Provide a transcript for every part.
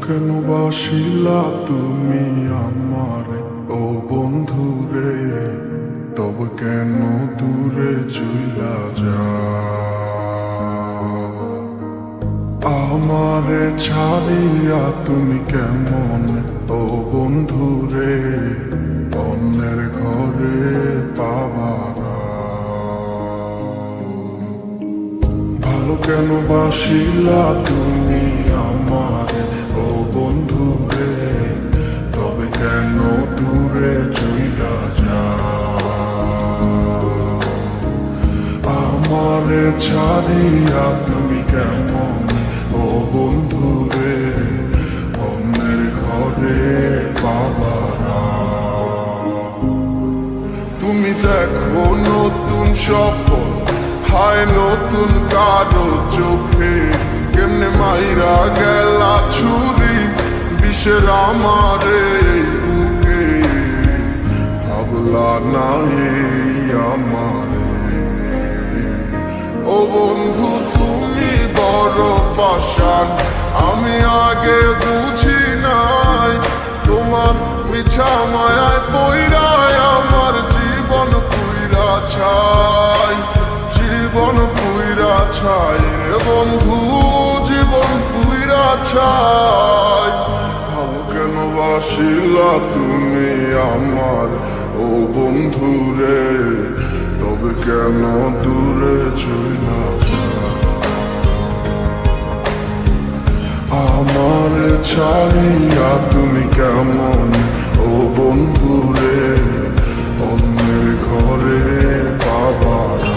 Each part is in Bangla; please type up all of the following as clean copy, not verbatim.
কেন বাসিলা তুমি আমার ও বন্ধু রে, তবে কেন দূরে চইলা যাও? আমারে ছাড়িয়া তুমি কেমন ও বন্ধু রে, অন্যের ঘরে পাবারা। ভালো কেন বাসিলা তুমি আমার ও বন্ধু রে, তবে কেন দূরে চইলা যাও? আমারে ছাড়িয়া তুমি কেমন ও বন্ধু রে, অন্যের ঘরে পাবারা। তুমি দেখো নতুন স্বপ্ন, হায় নতুন কারো চোখে, কেমনে মাইরা গেলা ছুরি বিষের আমারে বুকে। ভাবলা না এই আমারে ও বন্ধু তুমি বড় পাষাণ, আমি আগে বুঝি নাই। তোমার মিছা মায়ায় পইরায় আমার জীবন পুইরা ছাই, জীবন পুইরা ছাই রে বন্ধু, জীবন পুইরা ছাই। ভালো কেন বাসিলা তুমি আমার ও বন্ধু রে, তবে কেন দূরে চইলা যাও? আমার ছাড়িয়া তুমি কেমন ও বন্ধু রে, অন্যের ঘরে পাবারা।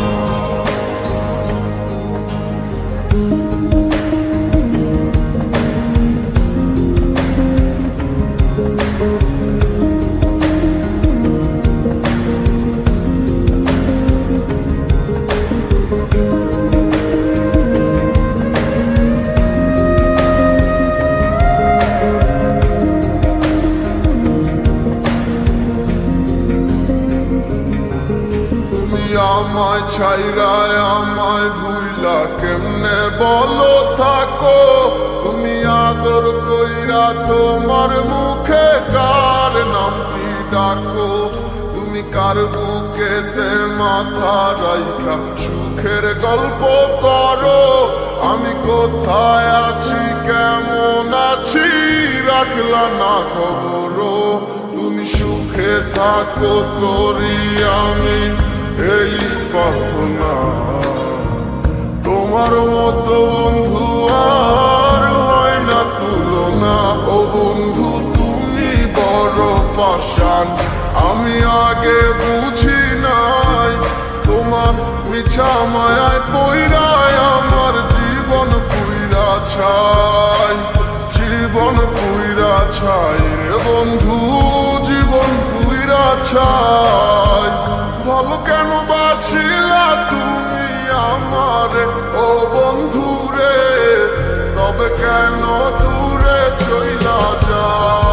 আমায় ছাইরায় আমায় ভুইলা কেমনে বলো থাকো? তুমি আদর কইরা তোমার মুখে কার নামটি ডাকো? তুমি কার বুকেতে মাথা রাইখা সুখের গল্প করো? আমি কোথায় আছি কেমন আছি রাখলা না খবর। তুমি সুখে থাকো করি আমি এই প্রার্থনা, তোমার মতো বন্ধু আর হয় না তুলনা। ও বন্ধু তুমি বড় পাষাণ, আমি আগে বুঝি নাই। তোমার মিছা মায়ায় পইরায় আমার জীবন পুইরা ছাই, জীবন পুইরা ছাই রে বন্ধু, জীবন পুইরা ছাই। ভালো কেন বাসিলা তুমি আমার ও বন্ধু রে, তবে কেন দূরে চইলা যাও?